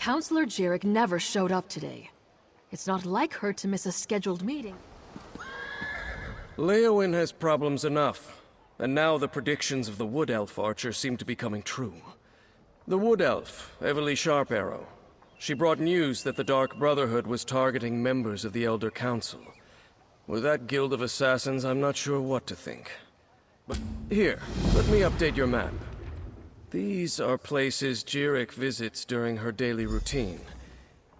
Counselor Jarek never showed up today. It's not like her to miss a scheduled meeting. Leowyn has problems enough, and now the predictions of the Wood Elf Archer seem to be coming true. The Wood Elf, Everly Sharparrow, she brought news that the Dark Brotherhood was targeting members of the Elder Council. With that guild of assassins, I'm not sure what to think. But here, let me update your map. These are places Jarek visits during her daily routine.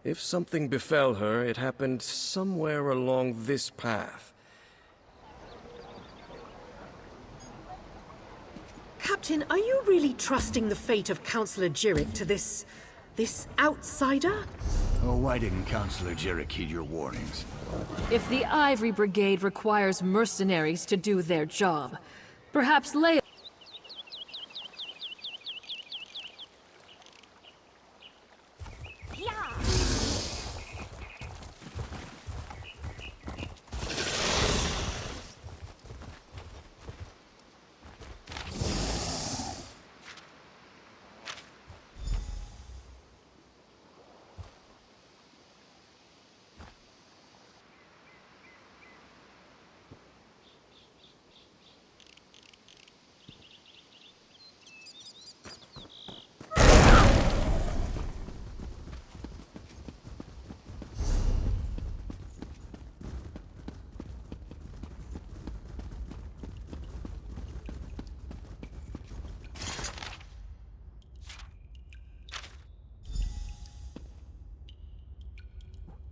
If something befell her, it happened somewhere along this path. Captain, are you really trusting the fate of Counselor Jarek to this outsider? Oh, why didn't Counselor Jarek heed your warnings? If the Ivory Brigade requires mercenaries to do their job, perhaps Leia...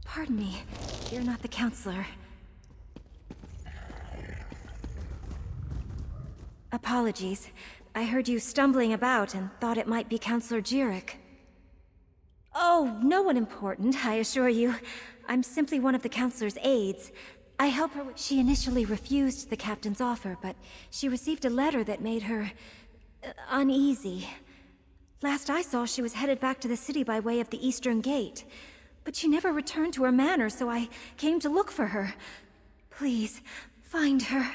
Pardon me, you're not the counselor. Apologies. I heard you stumbling about and thought it might be Counselor Jarek. Oh, no one important, I assure you. I'm simply one of the counselor's aides. I help her with... She initially refused the captain's offer, but she received a letter that made her... uneasy. Last I saw, she was headed back to the city by way of the Eastern Gate. But she never returned to her manor, so I came to look for her. Please, find her.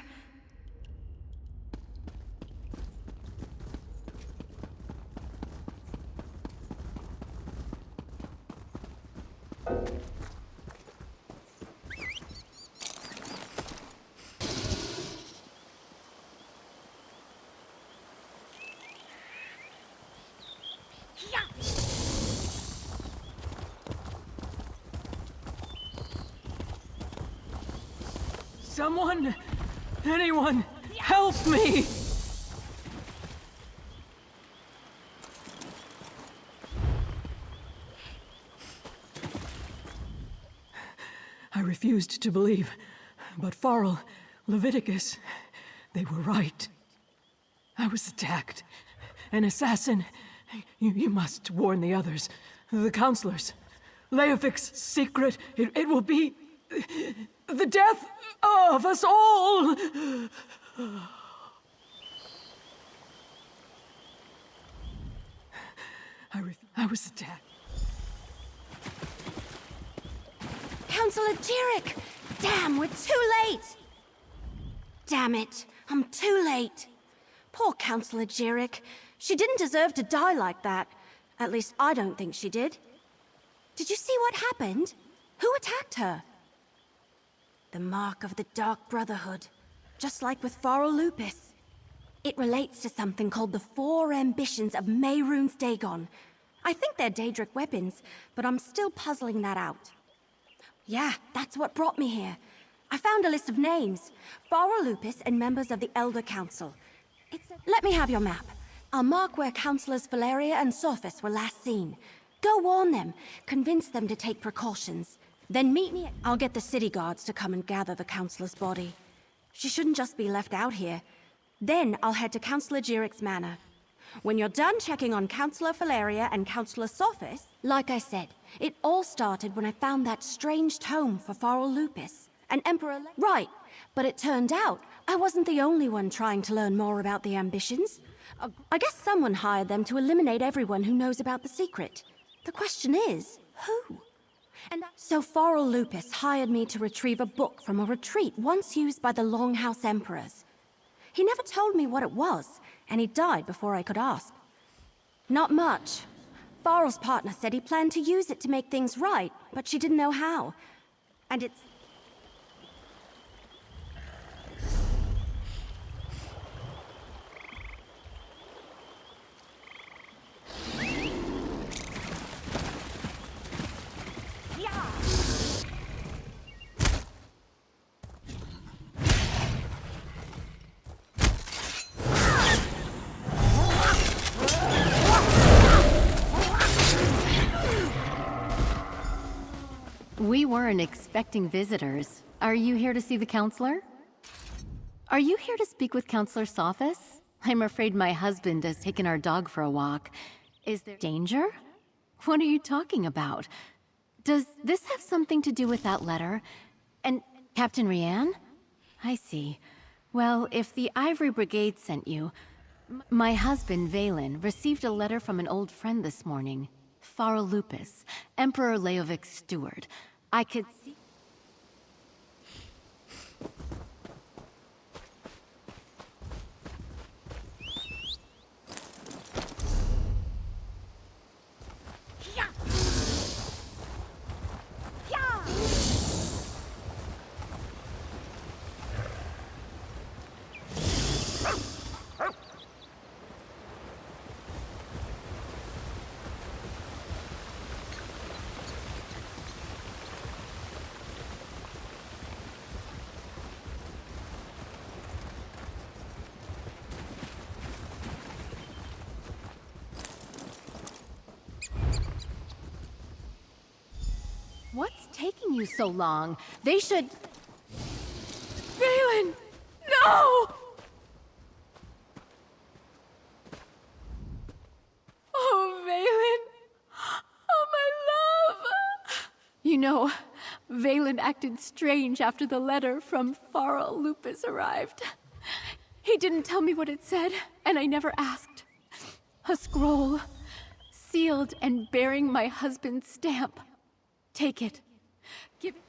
Someone! Anyone! Help me! I refused to believe, but Farrell, Leviticus, they were right. I was attacked. An assassin. You must warn the others, the counselors. Leofic's secret, it will be the death of us all! I was attacked. Counselor Jarek! Damn, we're too late! Damn it, I'm too late. Poor Counselor Jarek. She didn't deserve to die like that. At least I don't think she did. Did you see what happened? Who attacked her? The mark of the Dark Brotherhood. Just like with Farrell Lupus. It relates to something called the Four Ambitions of Mehrunes Dagon. I think they're Daedric weapons, but I'm still puzzling that out. Yeah, that's what brought me here. I found a list of names. Farrell Lupus and members of the Elder Council. Let me have your map. I'll mark where Councillors Valeria and Sophis were last seen. Go warn them. Convince them to take precautions. Then meet me. I'll get the city guards to come and gather the Councillor's body. She shouldn't just be left out here. Then I'll head to Counselor Jarek's manor. When you're done checking on Councillor Valeria and Councillor Sophis, like I said, it all started when I found that strange tome for Farrell Lupus, an Emperor... Right, but it turned out I wasn't the only one trying to learn more about the ambitions. I guess someone hired them to eliminate everyone who knows about the secret. The question is, who? And so Farrell Lupus hired me to retrieve a book from a retreat once used by the Longhouse Emperors. He never told me what it was, and he died before I could ask. Not much. Farrell's partner said he planned to use it to make things right, but she didn't know how. And it's... We weren't expecting visitors. Are you here to see the counselor? Are you here to speak with Counselor Sophis? I'm afraid my husband has taken our dog for a walk. Is there danger? What are you talking about? Does this have something to do with that letter? And Captain Rianne? I see. Well, if the Ivory Brigade sent you... My husband, Valen, received a letter from an old friend this morning. Farrell Lupus, Emperor Leovic's steward. I could see... What's taking you so long? They should... Valen! No! Oh, Valen! Oh, my love! You know, Valen acted strange after the letter from Farrell Lupus arrived. He didn't tell me what it said, and I never asked. A scroll, sealed and bearing my husband's stamp. Take it. Give it.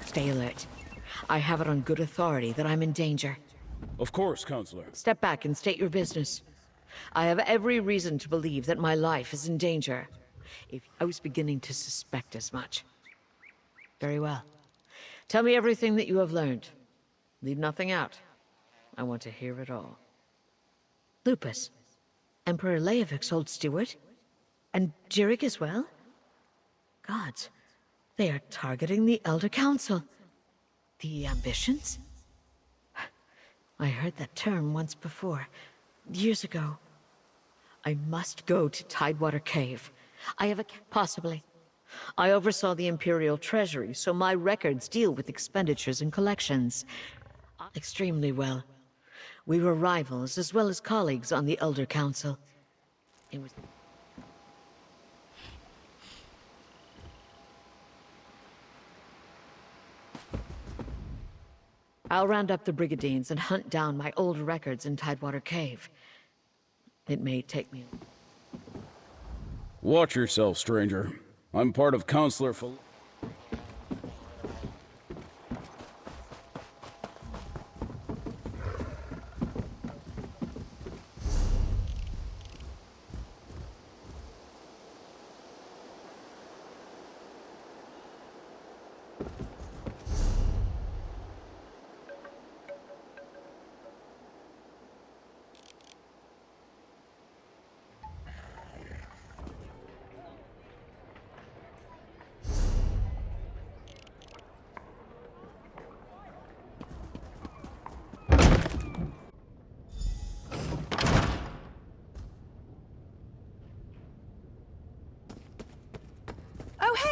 Stay alert. I have it on good authority that I'm in danger. Of course, Counselor. Step back and state your business. I have every reason to believe that my life is in danger. If I was beginning to suspect as much. Very well. Tell me everything that you have learned. Leave nothing out. I want to hear it all. Lupus, Emperor Leovic's old steward? And Jirik as well? Gods, they are targeting the Elder Council. The ambitions? I heard that term once before, years ago. I must go to Tidewater Cave. I have a... Possibly. I oversaw the Imperial Treasury, so my records deal with expenditures and collections. Extremely well. We were rivals as well as colleagues on the Elder Council. It was... I'll round up the Brigadines and hunt down my old records in Tidewater Cave. It may take me... Watch yourself, stranger. I'm part of Counselor Fel...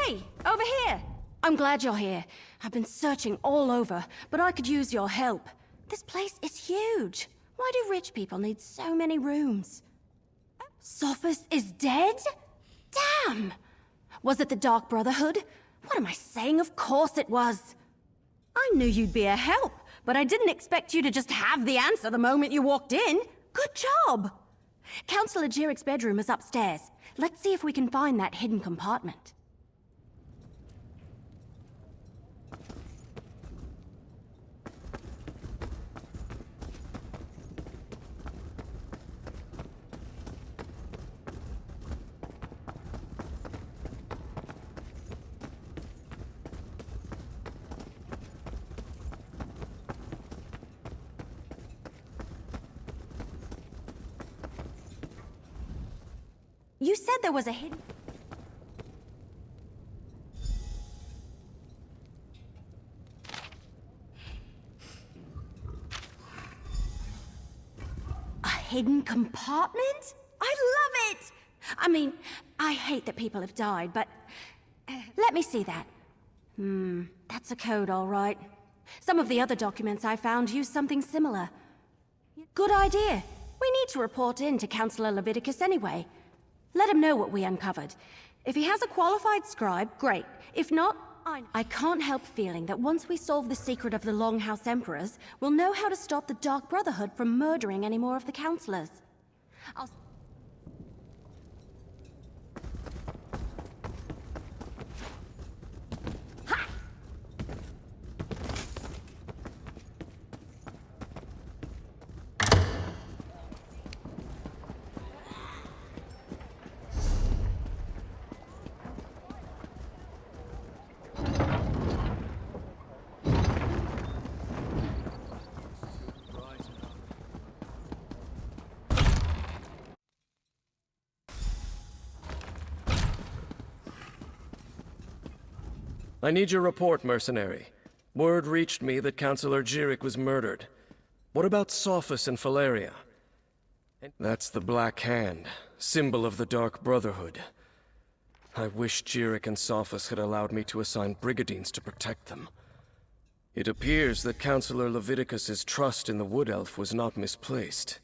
Hey, over here! I'm glad you're here. I've been searching all over, but I could use your help. This place is huge. Why do rich people need so many rooms? Sophis is dead? Damn! Was it the Dark Brotherhood? What am I saying? Of course it was. I knew you'd be a help, but I didn't expect you to just have the answer the moment you walked in. Good job. Counselor Jirik's bedroom is upstairs. Let's see if we can find that hidden compartment. You said there was a hidden... A hidden compartment? I love it! I mean, I hate that people have died, but... let me see that. That's a code, all right. Some of the other documents I found use something similar. Good idea. We need to report in to Counselor Leviticus anyway. Let him know what we uncovered. If he has a qualified scribe, great. If not, I can't help feeling that once we solve the secret of the Longhouse Emperors, we'll know how to stop the Dark Brotherhood from murdering any more of the counselors. I need your report, mercenary. Word reached me that Counselor Jirik was murdered. What about Sophus and Valeria? That's the Black Hand, symbol of the Dark Brotherhood. I wish Jirik and Sophus had allowed me to assign brigadines to protect them. It appears that Counselor Leviticus's trust in the Wood Elf was not misplaced.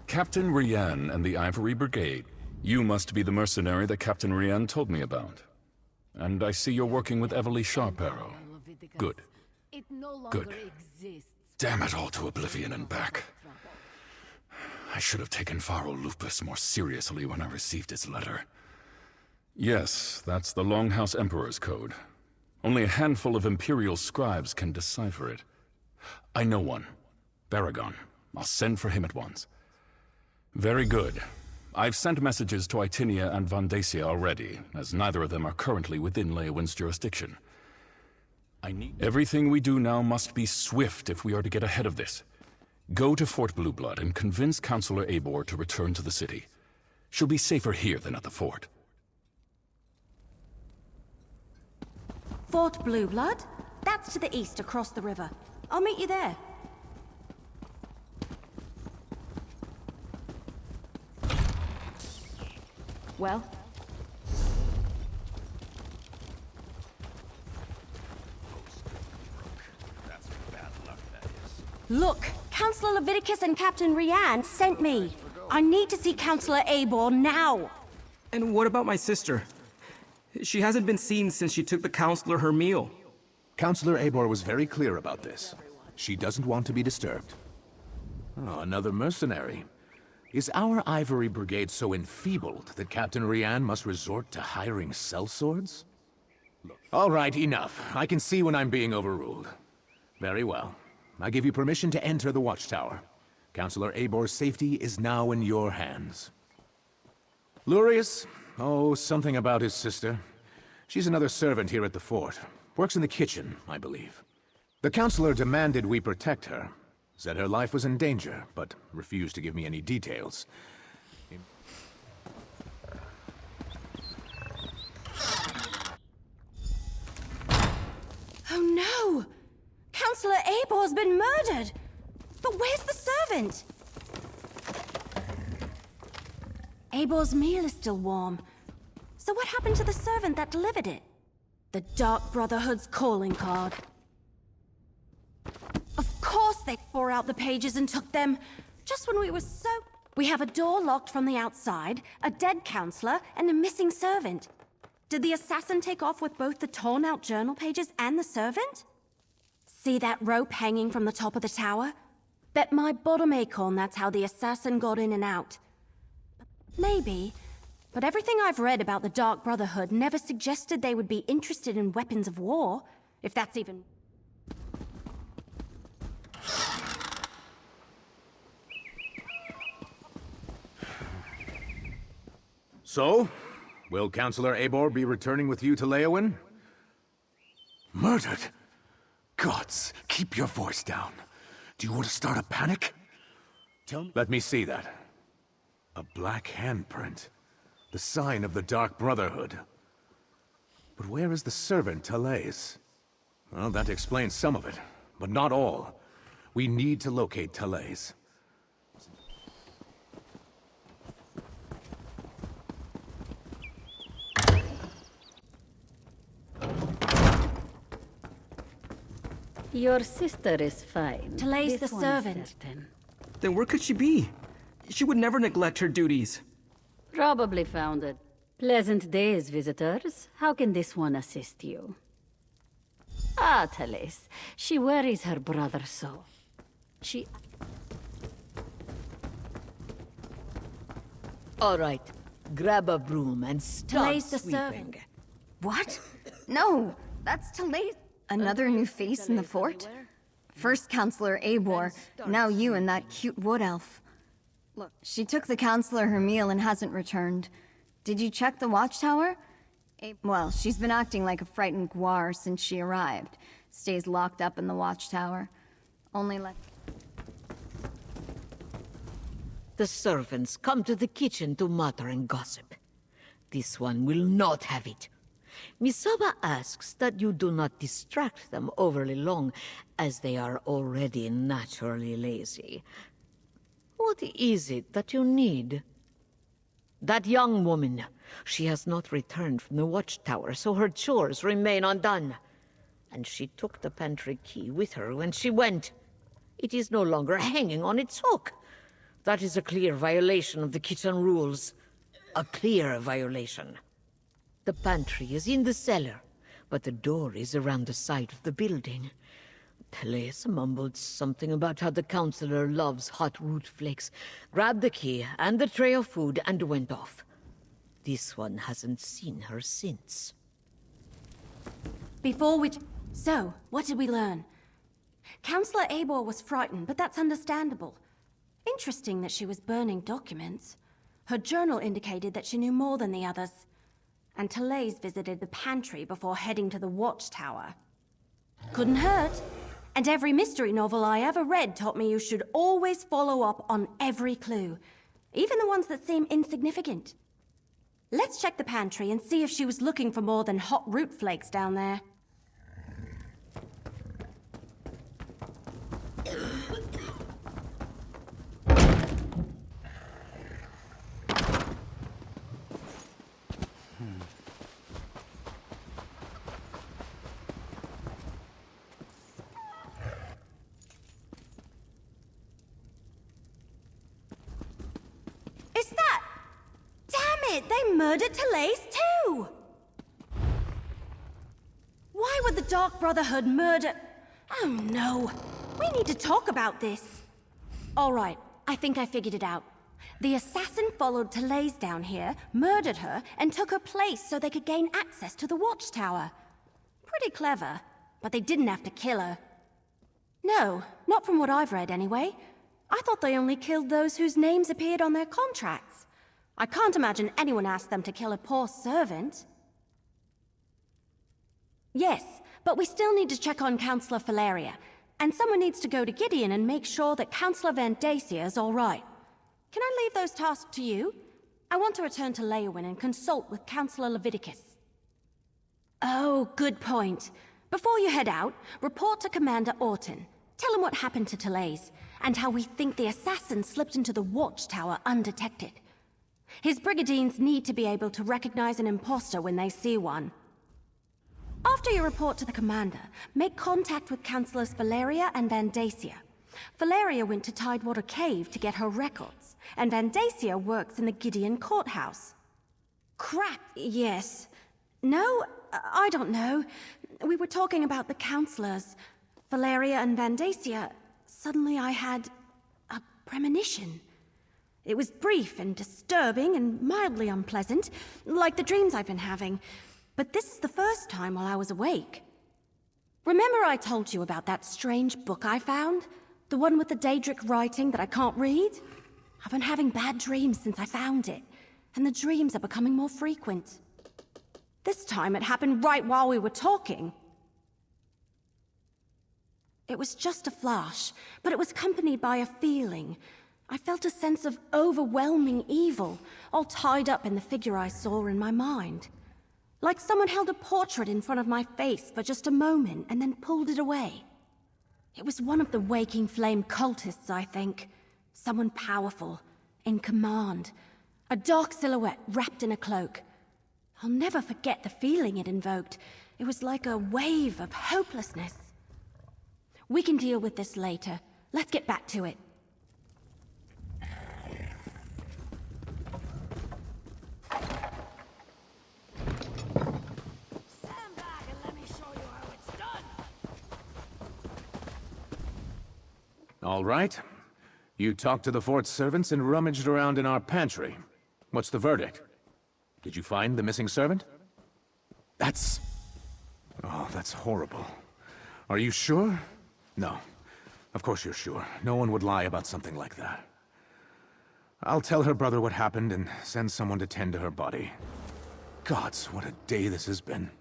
Captain Rian and the Ivory Brigade. You must be the mercenary that Captain Rian told me about. And I see you're working with Everly Sharparrow. Good. It no longer Good. exists. Damn it all to oblivion and back. I should have taken Pharaoh Lupus more seriously when I received his letter. Yes, that's the Longhouse Emperor's code. Only a handful of Imperial scribes can decipher it. I know one. Baragon. I'll send for him at once. Very good. I've sent messages to Itinia and Vandacia already, as neither of them are currently within Leowin's jurisdiction. Everything we do now must be swift if we are to get ahead of this. Go to Fort Blueblood and convince Counselor Eibor to return to the city. She'll be safer here than at the fort. Fort Blueblood? That's to the east across the river. I'll meet you there. Well? Look! Counselor Leviticus and Captain Rian sent me! I need to see Counselor Eibor now! And what about my sister? She hasn't been seen since she took the Counselor her meal. Counselor Eibor was very clear about this. She doesn't want to be disturbed. Oh, another mercenary. Is our Ivory Brigade so enfeebled that Captain Rian must resort to hiring sellswords? All right, enough. I can see when I'm being overruled. Very well. I give you permission to enter the watchtower. Counselor Eibor's safety is now in your hands. Lurius? Oh, something about his sister. She's another servant here at the fort. Works in the kitchen, I believe. The Counselor demanded we protect her. Said her life was in danger, but refused to give me any details. Oh no! Counselor Eibor's been murdered! But where's the servant? Eibor's meal is still warm. So what happened to the servant that delivered it? The Dark Brotherhood's calling card. Of course they tore out the pages and took them. Just when we were so... We have a door locked from the outside, a dead counselor, and a missing servant. Did the assassin take off with both the torn-out journal pages and the servant? See that rope hanging from the top of the tower? Bet my bottom acorn that's how the assassin got in and out. Maybe, but everything I've read about the Dark Brotherhood never suggested they would be interested in weapons of war, if that's even... So, will Counselor Eibor be returning with you to Leowyn? Murdered? Gods, keep your voice down. Do you want to start a panic? Let me see that. A black handprint. The sign of the Dark Brotherhood. But where is the servant, Thales? Well, that explains some of it, but not all. We need to locate Thales. Your sister is fine. Thales the servant. Then where could she be? She would never neglect her duties. Probably found it. Pleasant days, visitors. How can this one assist you? Ah, Thales. She worries her brother so. She... All right, grab a broom and start Thales the sweeping. servant. What? No, that's Thales. Another new face in the fort? First Counselor Eibor, now you and that cute wood elf. Look, she took the Counselor her meal and hasn't returned. Did you check the watchtower? Well, she's been acting like a frightened guar since she arrived. Stays locked up in the watchtower. Only let... The servants come to the kitchen to mutter and gossip. This one will not have it. Misaba asks that you do not distract them overly long, as they are already naturally lazy. What is it that you need? That young woman. She has not returned from the watchtower, so her chores remain undone. And she took the pantry key with her when she went. It is no longer hanging on its hook. That is a clear violation of the kitchen rules. A clear violation. The pantry is in the cellar, but the door is around the side of the building. Thales mumbled something about how the Counselor loves hot root flakes, grabbed the key and the tray of food and went off. This one hasn't seen her since. Before we... So, what did we learn? Counselor Eibor was frightened, but that's understandable. Interesting that she was burning documents. Her journal indicated that she knew more than the others. And Thales visited the pantry before heading to the watchtower. Couldn't hurt. And every mystery novel I ever read taught me you should always follow up on every clue, even the ones that seem insignificant. Let's check the pantry and see if she was looking for more than hot root flakes down there. Is that... Damn it! They murdered Thales too! Why would the Dark Brotherhood murder... Oh no! We need to talk about this! Alright, I think I figured it out. The assassin followed Thales down here, murdered her, and took her place so they could gain access to the watchtower. Pretty clever, but they didn't have to kill her. No, not from what I've read anyway. I thought they only killed those whose names appeared on their contracts. I can't imagine anyone asked them to kill a poor servant. Yes, but we still need to check on Counselor Valeria, and someone needs to go to Gideon and make sure that Counselor Van Dacia is all right. Can I leave those tasks to you? I want to return to Leowyn and consult with Counselor Leviticus. Oh, good point. Before you head out, report to Commander Orton. Tell him what happened to Thales, and how we think the assassin slipped into the watchtower undetected. His brigadiers need to be able to recognize an imposter when they see one. After you report to the commander, make contact with Counselors Valeria and Van Dacia. Valeria went to Tidewater Cave to get her records, and Vandacia works in the Gideon courthouse. Crap, yes. No, I don't know. We were talking about the counselors. Valeria and Vandacia. Suddenly I had a premonition. It was brief and disturbing and mildly unpleasant, like the dreams I've been having. But this is the first time while I was awake. Remember I told you about that strange book I found? The one with the Daedric writing that I can't read? I've been having bad dreams since I found it, and the dreams are becoming more frequent. This time it happened right while we were talking. It was just a flash, but it was accompanied by a feeling. I felt a sense of overwhelming evil, all tied up in the figure I saw in my mind. Like someone held a portrait in front of my face for just a moment and then pulled it away. It was one of the Waking Flame cultists, I think. Someone powerful, in command. A dark silhouette wrapped in a cloak. I'll never forget the feeling it invoked. It was like a wave of hopelessness. We can deal with this later. Let's get back to it. All right. You talked to the fort's servants and rummaged around in our pantry. What's the verdict? Did you find the missing servant? That's... Oh, that's horrible. Are you sure? No. Of course you're sure. No one would lie about something like that. I'll tell her brother what happened and send someone to tend to her body. Gods, what a day this has been.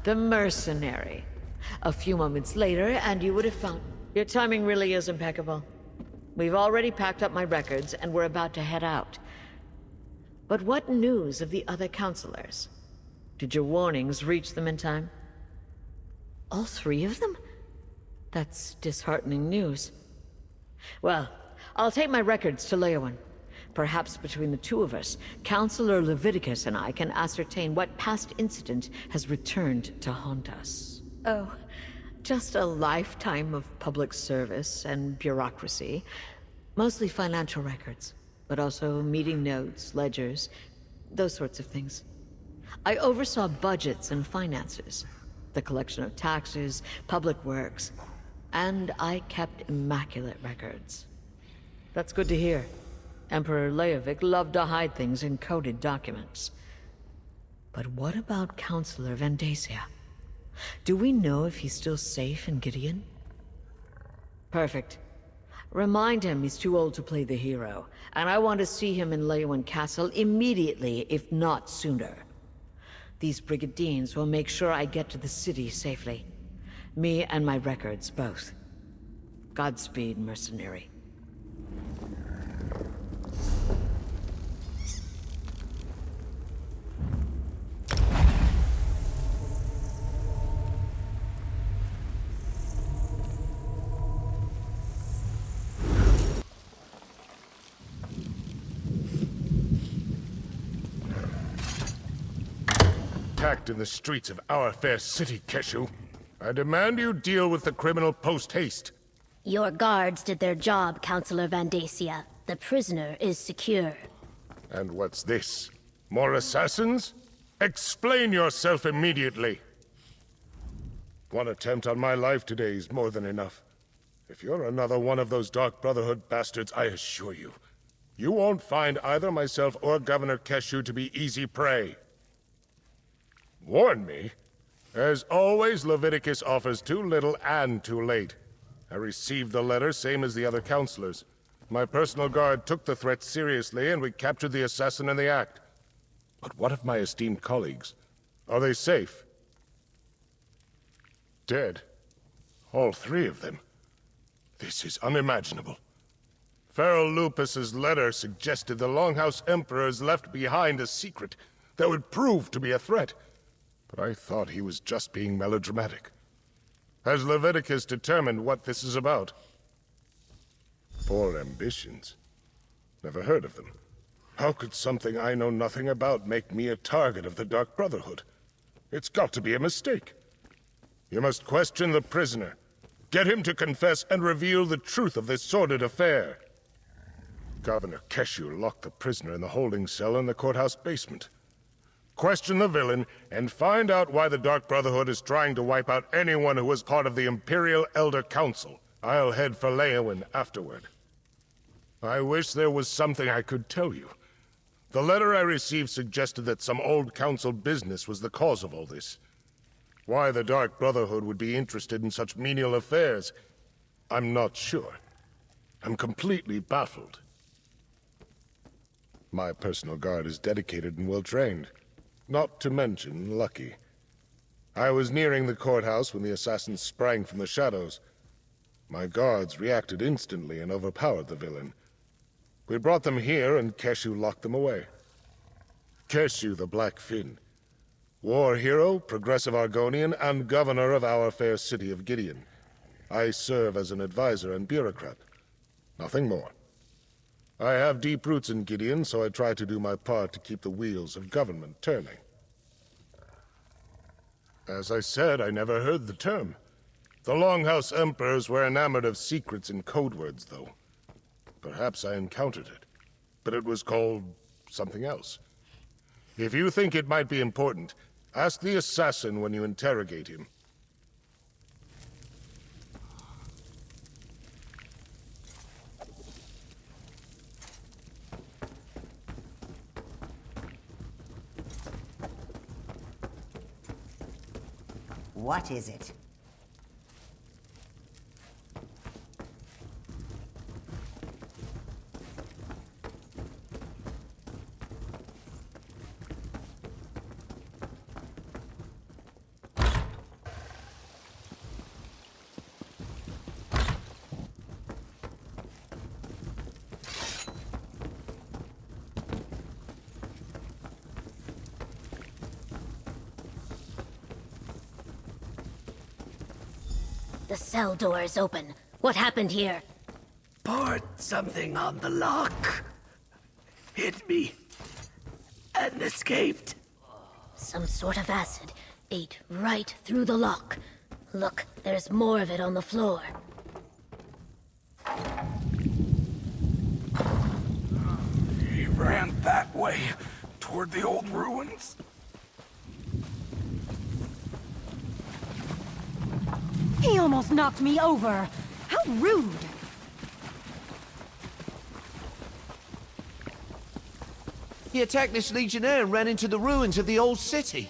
The mercenary. A few moments later, and you would have found... Your timing really is impeccable. We've already packed up my records, and we're about to head out. But what news of the other counselors? Did your warnings reach them in time? All three of them? That's disheartening news. Well, I'll take my records to Leowyn. Perhaps between the two of us, Counselor Leviticus and I can ascertain what past incident has returned to haunt us. Oh, just a lifetime of public service and bureaucracy. Mostly financial records, but also meeting notes, ledgers, those sorts of things. I oversaw budgets and finances, the collection of taxes, public works, and I kept immaculate records. That's good to hear. Emperor Leovic loved to hide things in coded documents. But what about Counselor Vandacia? Do we know if he's still safe in Gideon? Perfect. Remind him he's too old to play the hero, and I want to see him in Leywin Castle immediately, if not sooner. These Brigadines will make sure I get to the city safely. Me and my records, both. Godspeed, mercenary. Attacked in the streets of our fair city, Keshu. I demand you deal with the criminal post-haste. Your guards did their job, Counselor Vandacia. The prisoner is secure. And what's this? More assassins? Explain yourself immediately. One attempt on my life today is more than enough. If you're another one of those Dark Brotherhood bastards, I assure you, you won't find either myself or Governor Keshu to be easy prey. Warn me? As always, Leviticus offers too little and too late. I received the letter, same as the other counselors. My personal guard took the threat seriously, and we captured the assassin in the act. But what of my esteemed colleagues? Are they safe? Dead? All three of them? This is unimaginable. Pharaoh Lupus's letter suggested the Longhouse Emperors left behind a secret that would prove to be a threat. But I thought he was just being melodramatic. Has Leviticus determined what this is about? Four ambitions. Never heard of them. How could something I know nothing about make me a target of the Dark Brotherhood? It's got to be a mistake. You must question the prisoner. Get him to confess and reveal the truth of this sordid affair. Governor Keshu locked the prisoner in the holding cell in the courthouse basement. Question the villain, and find out why the Dark Brotherhood is trying to wipe out anyone who was part of the Imperial Elder Council. I'll head for Leywin afterward. I wish there was something I could tell you. The letter I received suggested that some old council business was the cause of all this. Why the Dark Brotherhood would be interested in such menial affairs, I'm not sure. I'm completely baffled. My personal guard is dedicated and well-trained. Not to mention lucky. I was nearing the courthouse when the assassins sprang from the shadows. My guards reacted instantly and overpowered the villain. We brought them here, and Keshu locked them away. Keshu the Black Fin. War hero, progressive Argonian, and governor of our fair city of Gideon. I serve as an advisor and bureaucrat. Nothing more. I have deep roots in Gideon, so I try to do my part to keep the wheels of government turning. As I said, I never heard the term. The Longhouse Emperors were enamored of secrets and code words, though. Perhaps I encountered it, but it was called something else. If you think it might be important, ask the assassin when you interrogate him. What is it? The cell door is open. What happened here? Poured something on the lock. Hit me. And escaped. Some sort of acid ate right through the lock. Look, there's more of it on the floor. He ran that way, toward the old ruins. He almost knocked me over. How rude! He attacked this legionnaire and ran into the ruins of the old city.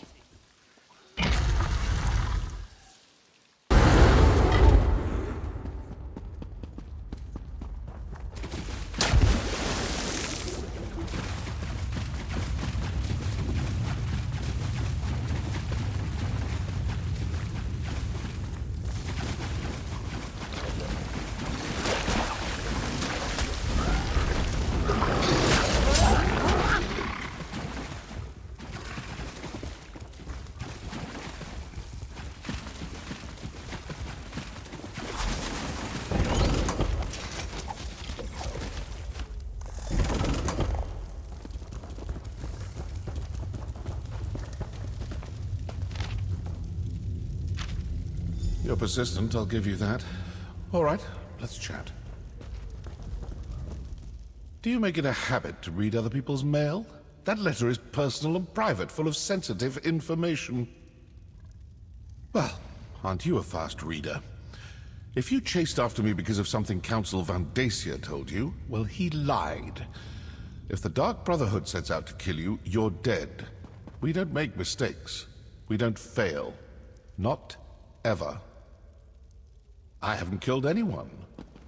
persistent, I'll give you that. All right, let's chat. Do you make it a habit to read other people's mail? That letter is personal and private, full of sensitive information. Well, aren't you a fast reader? If you chased after me because of something Council Van Dacia told you, well, he lied. If the Dark Brotherhood sets out to kill you, you're dead. We don't make mistakes. We don't fail. Not ever. I haven't killed anyone.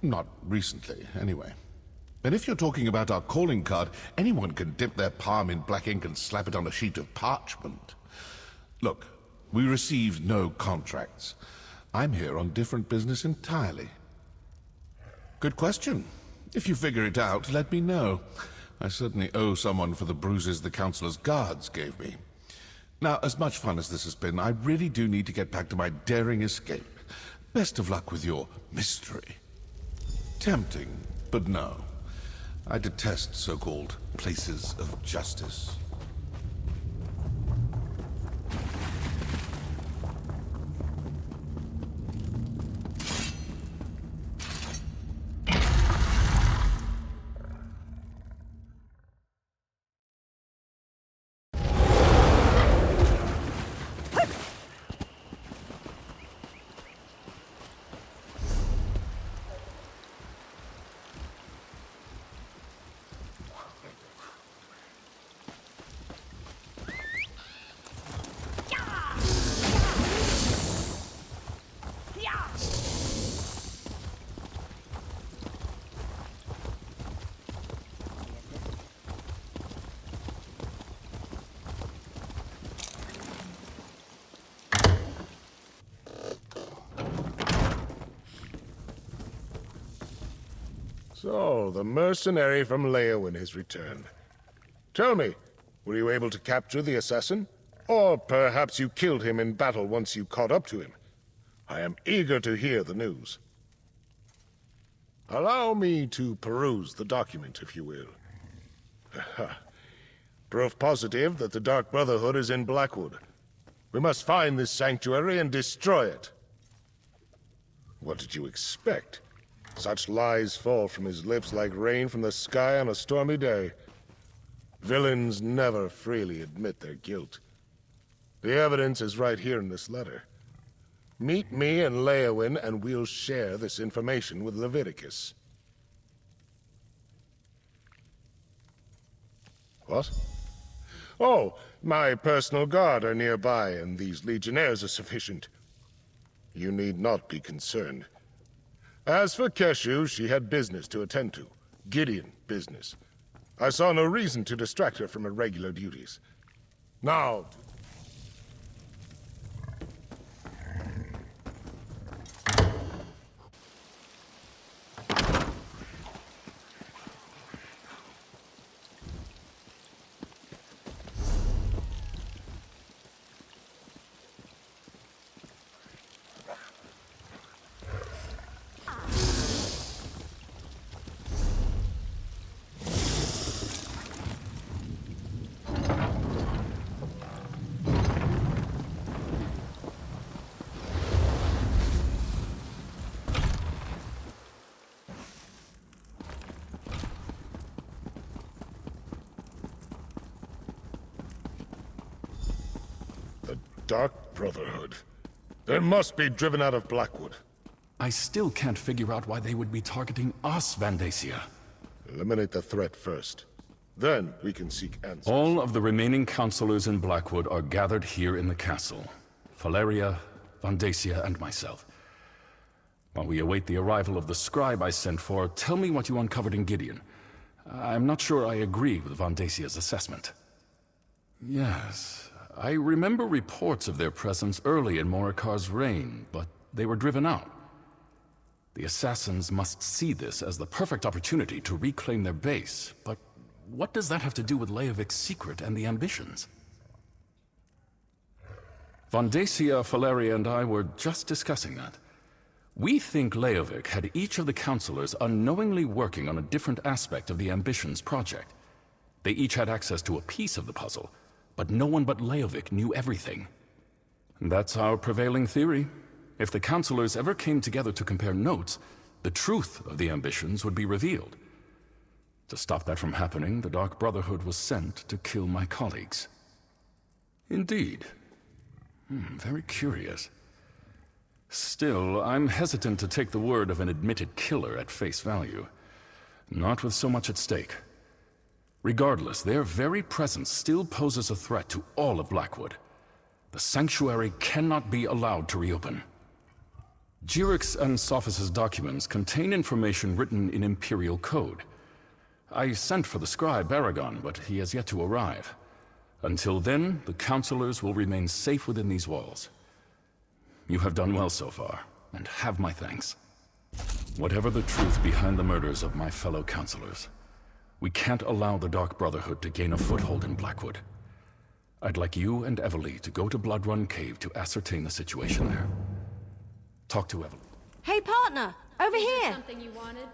Not recently, anyway. And if you're talking about our calling card, anyone can dip their palm in black ink and slap it on a sheet of parchment. Look, we received no contracts. I'm here on different business entirely. Good question. If you figure it out, let me know. I certainly owe someone for the bruises the Councilor's guards gave me. Now, as much fun as this has been, I really do need to get back to my daring escape. Best of luck with your mystery. Tempting, but no. I detest so-called places of justice. So, the mercenary from Leowin has returned. Tell me, were you able to capture the assassin? Or perhaps you killed him in battle once you caught up to him? I am eager to hear the news. Allow me to peruse the document, if you will. Proof positive that the Dark Brotherhood is in Blackwood. We must find this sanctuary and destroy it. What did you expect? Such lies fall from his lips like rain from the sky on a stormy day. Villains never freely admit their guilt. The evidence is right here in this letter. Meet me in Leowin and we'll share this information with Leviticus. What? Oh, my personal guard are nearby and these legionnaires are sufficient. You need not be concerned. As for Keshu, she had business to attend to. Gideon business. I saw no reason to distract her from her regular duties. Now... Dark Brotherhood. They must be driven out of Blackwood. I still can't figure out why they would be targeting us, Van Dacia. Eliminate the threat first. Then we can seek answers. All of the remaining counselors in Blackwood are gathered here in the castle. Valeria, Van Dacia, and myself. While we await the arrival of the scribe I sent for, tell me what you uncovered in Gideon. I'm not sure I agree with Van Dacia's assessment. Yes, I remember reports of their presence early in Morikar's reign, but they were driven out. The assassins must see this as the perfect opportunity to reclaim their base, but what does that have to do with Leovik's secret and the ambitions? Van Dacia, Valeria, and I were just discussing that. We think Leovik had each of the counselors unknowingly working on a different aspect of the Ambitions project. They each had access to a piece of the puzzle, but no one but Leovik knew everything. That's our prevailing theory. If the counselors ever came together to compare notes, the truth of the ambitions would be revealed. To stop that from happening, the Dark Brotherhood was sent to kill my colleagues. Indeed. Very curious. Still, I'm hesitant to take the word of an admitted killer at face value. Not with so much at stake. Regardless, their very presence still poses a threat to all of Blackwood. The Sanctuary cannot be allowed to reopen. Jirik's and Sophis' documents contain information written in Imperial code. I sent for the scribe, Aragon, but he has yet to arrive. Until then, the counselors will remain safe within these walls. You have done well so far, and have my thanks. Whatever the truth behind the murders of my fellow counselors, we can't allow the Dark Brotherhood to gain a foothold in Blackwood. I'd like you and Evely to go to Bloodrun Cave to ascertain the situation there. Talk to Evely. Hey, partner! Over here! Something you wanted?